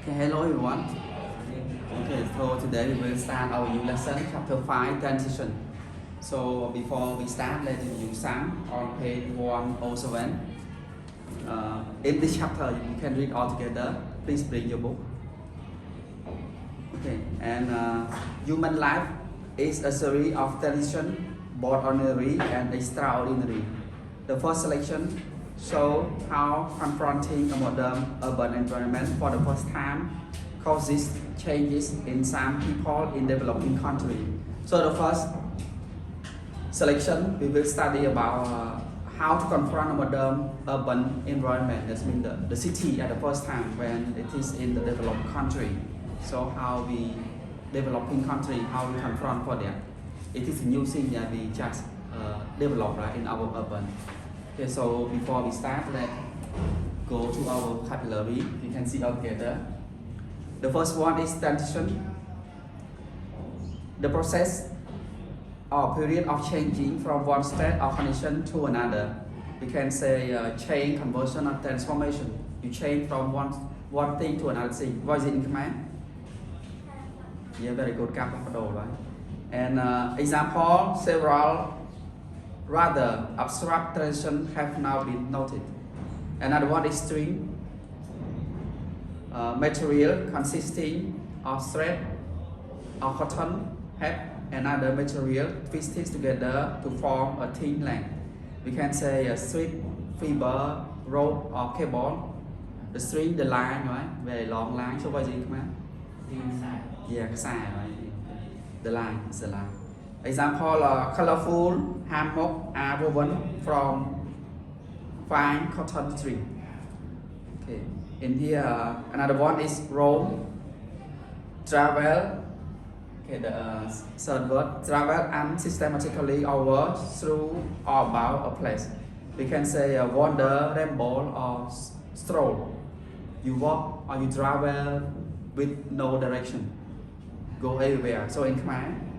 Okay, hello everyone. Okay, so today we will start our new lesson, chapter 5, transition. So before we start, let's review some on page 107. In this chapter, you can read all together. Please bring your book. Okay, and human life is a series of transition, both ordinary and extraordinary. The first selection shows how confronting a modern urban environment for the first time causes changes in some people in developing countries. So the first selection we will study about how to confront a modern urban environment. That means the city at the first time when it is in the developed country. So how we developing country, how we confront for that. It is a new thing that we just develop right, in our urban. Okay, so before we start, let's go to our vocabulary. You can see all together. The first one is transition. The process or period of changing from one state or condition to another. We can say change, conversion, or transformation. You change from one thing to another thing. What is it in Khmer? Yeah, very good. Right? And example, several rather abstract transitions have now been noted. Another one is string. Material consisting of thread or cotton have another material twisted together to form a thin length. We can say a thread, fiber, rope or cable. The string, the line, right? Very long line. So what is it, man? Yeah, right? The line is the line. Example, colorful hammock are woven from fine cotton string. Okay. In here, another one is roam, travel. Okay, the third word, travel unsystematically over, through, or about a place. We can say wander, ramble, or stroll. You walk or you travel with no direction. Go everywhere. So in Khmer,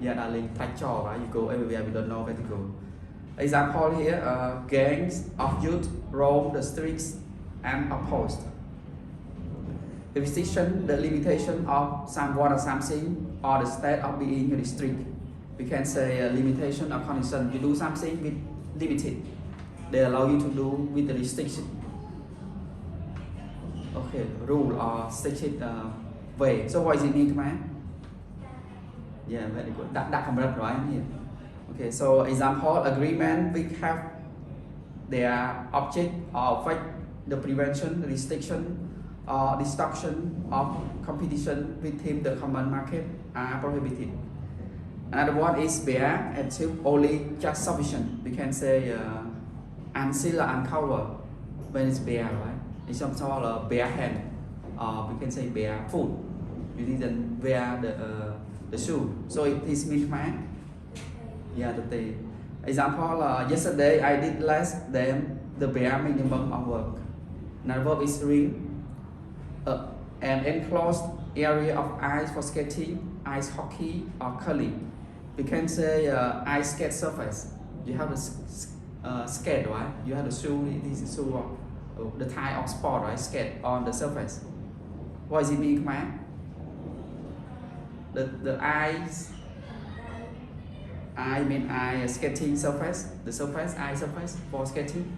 yeah, darling, right? You go everywhere, we don't know where to go. Example here, gangs of youth roam the streets and opposed. The restriction, the limitation of someone or something, or the state of being restrict. We can say a limitation or condition. You do something with limited. They allow you to do with the restriction. Okay, rule or restricted way. So what is it mean, man? Yeah, very good. That come right here. Okay, so example, agreement we have their object or effect, the prevention, restriction, or destruction of competition within the common market are prohibited. Another one is bare and tube only just sufficient. We can say unseal or uncover when it's bare, right? It's some sort of bare hand, or we can say bare foot. You didn't wear the shoe, so it is mean man. Yeah, the example, yesterday I did less than the bare minimum of work. Another verb is ring. An enclosed area of ice for skating, ice hockey, or curling. We can say ice skate surface. You have the skate, right? You have the shoe. This is shoe, the type of sport, right? Skate on the surface. What does it mean, man? The ice. I mean skating surface. The surface, ice surface for skating.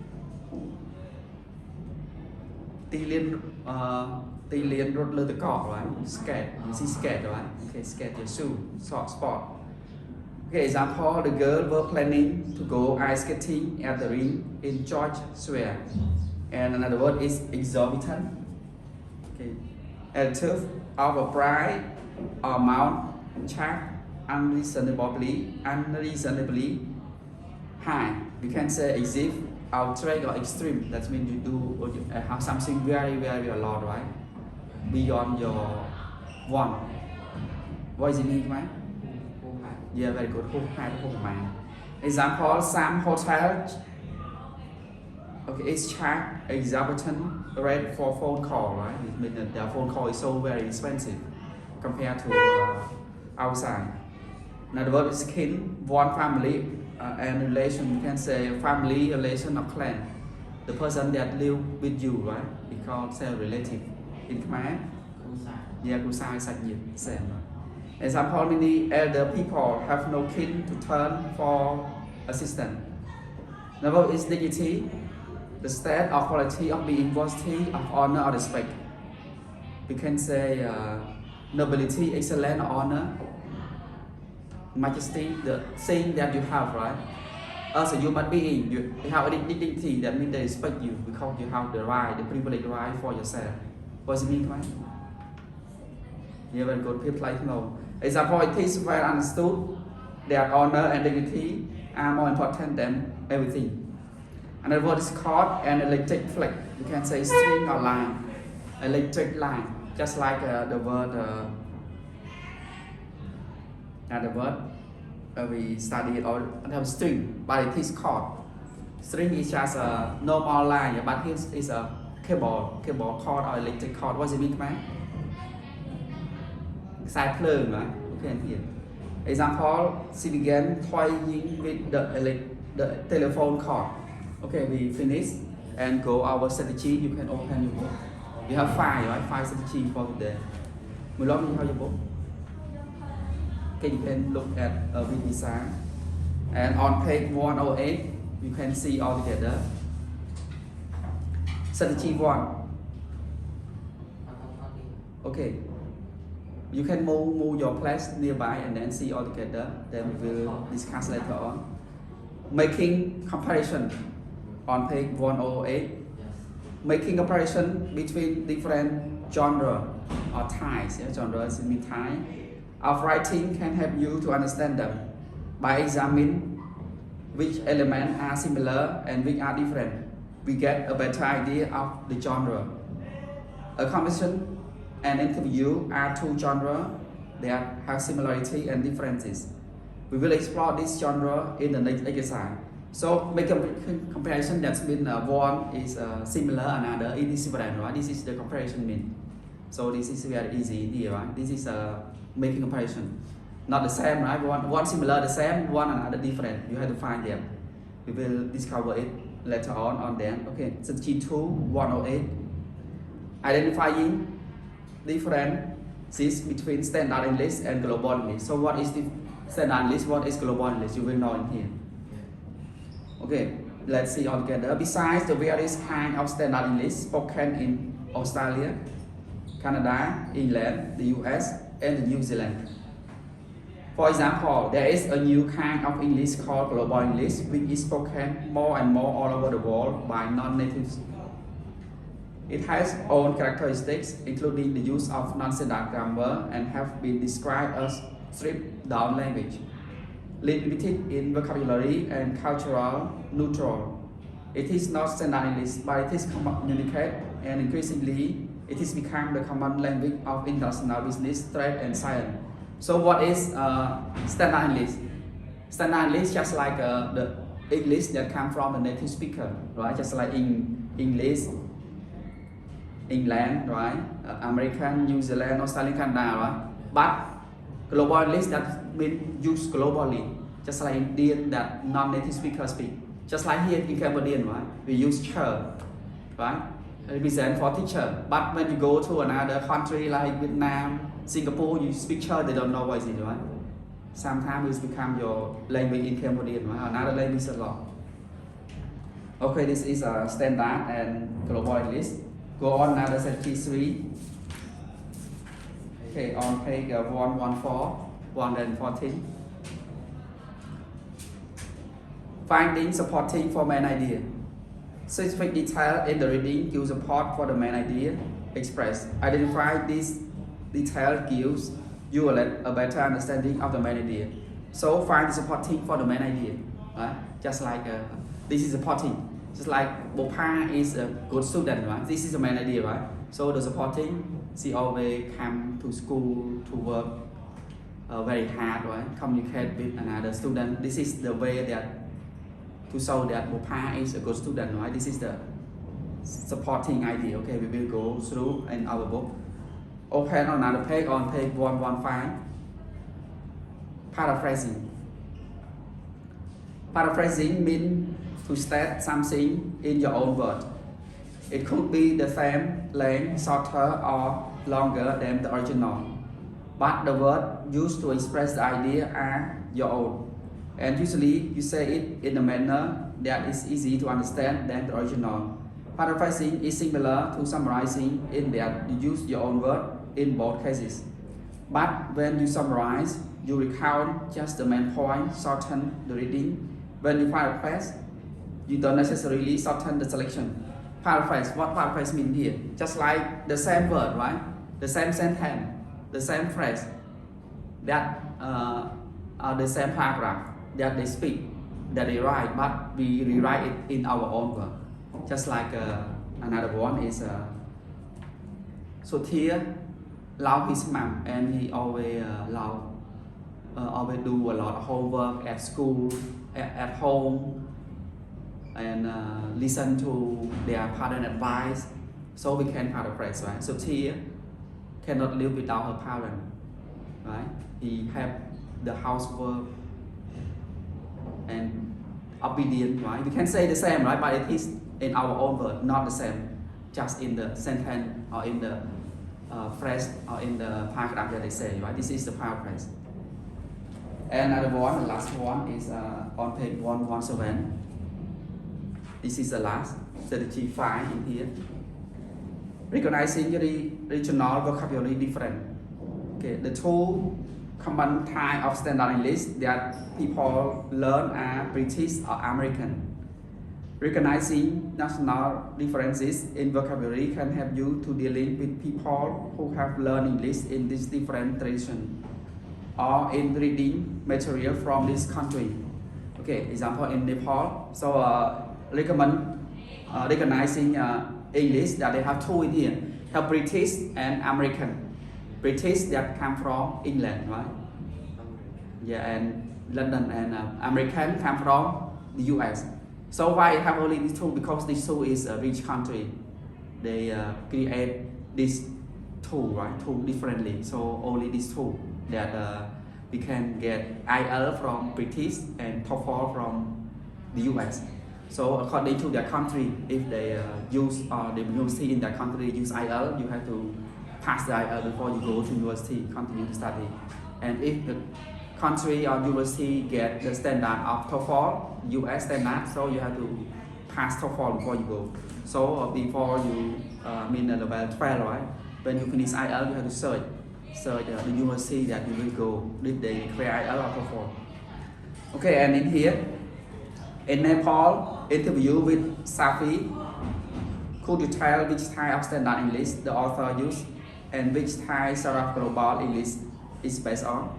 Tì liên rốt lơ từ cỏ, right? Skate, you see skate, right? Okay, skate your shoe, short sport. Okay, example, the girl were planning to go ice skating at the ring in George Square. And another word is exorbitant. Okay, adjective of a price or amount charged unreasonably high. We can say exist, outrage, or extreme. That means you do or you have something very, very a lot, right? Beyond your want. What does it mean, right? Yeah, very good. Example, some hotels, okay, it's charged exorbitant rate for phone call, right? It means that their phone call is so very expensive compared to outside. Another word is kin, one family and relation. You can say family, relation, or clan. The person that live with you, right? We call say relative. in Khmer? Yeah, Krusai is same. Example, many elder people have no kin to turn for assistance. Number is dignity, the state or quality of being worthy of honor or respect. We can say nobility, excellence, honor, majesty, the thing that you have, right? As a human being, you have a dignity, that means they respect you because you have the right, the privilege right for yourself. What does it mean, right? Yeah, very good. People like no. Example, it is well understood that honor and dignity are more important than everything. Another word is called an electric flag. You can say string or line, electric line, just like the word we studied or have string, but it is called. String is just a normal line, but here is a cable cord or electric cord. What does it mean, man? Side plug, right? Okay, here. Example, she began toying with the telephone cord. Okay, we finish and go our strategy. You can open your book. You have 5, right? 5 strategy for today. You have your book. Okay, you can look at with design. And on page 108, you can see all together. Strategy 1. Okay. You can move your place nearby and then see all together. Then we will discuss later on. Making comparison on page 108. Making comparison between different genre or types. Yeah, genres mean type of writing can help you to understand them by examining which elements are similar and which are different. We get a better idea of the genre. A comparison and interview are 2 genres that have similarity and differences. We will explore this genre in the next exercise. So make a comparison that means one is similar, another is different, right? This is the comparison mean. So this is very easy here, right? This is making comparison. Not the same, right? One similar, the same, one another different. You have to find them. We will discover it later on them. Okay, strategy 2, 108. Identifying differences between standard English and global English. So what is the standard English? What is global English? You will know in here. Okay, let's see all together. Besides the various kinds of standard English spoken in Australia, Canada, England, the US, and New Zealand. For example, there is a new kind of English called global English, which is spoken more and more all over the world by non-natives. It has own characteristics, including the use of non-standard grammar, and have been described as stripped-down language, limited in vocabulary and cultural neutral. It is not standard English, but it is communicated, and increasingly, it has become the common language of international business, trade, and science. So, what is standard English? Standard English just like the English that comes from the native speaker, right? Just like in English. England, right? American, New Zealand, Australia, Canada, right? But global English that means used globally, just like Indian that non-native speakers speak. Just like here in Cambodian, right? We use chair, right? Represent for teacher. But when you go to another country like Vietnam, Singapore, you speak chair, they don't know what is it, right? Sometimes it become your language in Cambodian, right? Another language a lot. Okay, this is a standard and global English. Go on now, strategy 3. Okay, on page 114, 114. Finding supporting for main idea. Specific detail in the reading gives support for the main idea expressed. Identify this detail gives you a better understanding of the main idea. So find the supporting for the main idea. Right? Just like this is supporting. Just like Bopa is a good student, right? This is the main idea, right? So the supporting, she always come to school to work very hard, right? Communicate with another student. This is the way that to show that Bopa is a good student, right? This is the supporting idea. Okay, we will go through in our book. Open on another page, on page 115. Paraphrasing. Paraphrasing means to state something in your own word. It could be the same length, shorter or longer than the original, but the word used to express the idea are your own. And usually you say it in a manner that is easy to understand than the original. Paraphrasing is similar to summarizing in that you use your own word in both cases. But when you summarize, you recount just the main point, shorten the reading. When you paraphrase, you don't necessarily shorten the selection. Paraphrase, what paraphrase mean here? Just like the same word, right? The same sentence, the same phrase, that are the same paragraph that they speak, that they write, but we rewrite it in our own word. Just like another one is Sothia love his mom, and he always always do a lot of homework at school, at home, and listen to their parent advice. So we can paraphrase, right? Sothia cannot live without her parent, right? He have the housework and obedient, right? We can say the same, right? But it is in our own word, not the same, just in the sentence or in the phrase or in the paragraph that they say, right? This is the paraphrase. And another one, the last one is on page 117. This is the last, strategy 5 in here. Recognizing the regional vocabulary different. Okay, the two common type of standard English that people learn are British or American. Recognizing national differences in vocabulary can help you to dealing with people who have learned English in this different tradition or in reading material from this country. Okay, example in Nepal. So recognizing English that they have two in here. Have British and American. British that come from England, right? Yeah, and London, and American come from the US. So why have only these two? Because these two is a rich country. They create these two, right? Two differently. So only these two that we can get IELTS from British and TOEFL from the US. So according to their country, if they use the university in their country use IELTS, you have to pass the IELTS before you go to university, continue to study. And if the country or university get the standard of TOEFL, US standard, so you have to pass TOEFL before you go. So before you mean level 12, right? When you finish IELTS, you have to search the university that you will go, if they require IELTS or TOEFL. Okay, and in here, in Nepal, interview with Safi, could you tell which type of standard English the author used and which type of global English is based on?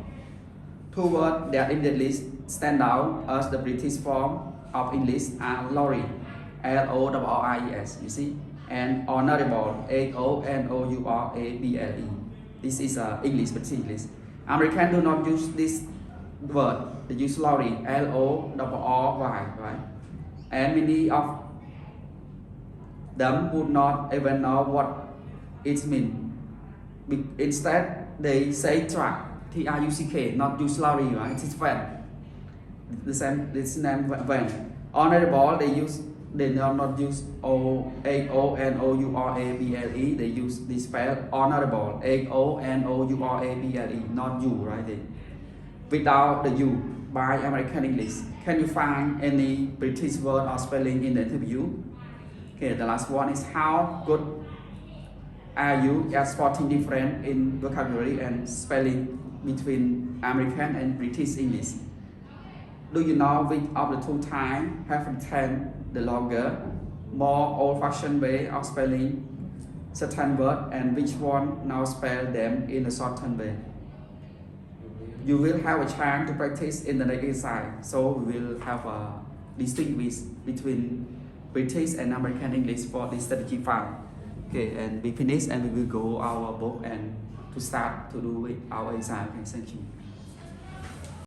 Two words that in the list stand out as the British form of English are lorry, L-O-R-R-I-E-S, you see, and honorable, H-O-N-O-U-R-A-B-L-E. This is English, British English. American do not use this word, they use lorry, L-O-R-R-Y, right? And many of them would not even know what it means. Instead, they say truck, T-R-U-C-K, not use lorry, right? It's van. The same, this name van. Honorable, they do not use H-O-N-O-U-R-A-B-L-E. They use this spell honorable, H-O-N-O-U-R-A-B-L-E, not U, right? Without the U, by American English. Can you find any British word or spelling in the interview? Okay, the last one is how good are you at spotting difference in vocabulary and spelling between American and British English? Do you know which of the two types have retained the longer, more old-fashioned way of spelling certain words, and which one now spell them in a shortened way? You will have a chance to practice in the next exercise. So we will have a distinguish between British and American English for this strategy 5. Okay, and we finish and we will go our book and to start to do with our exam. Okay, thank you.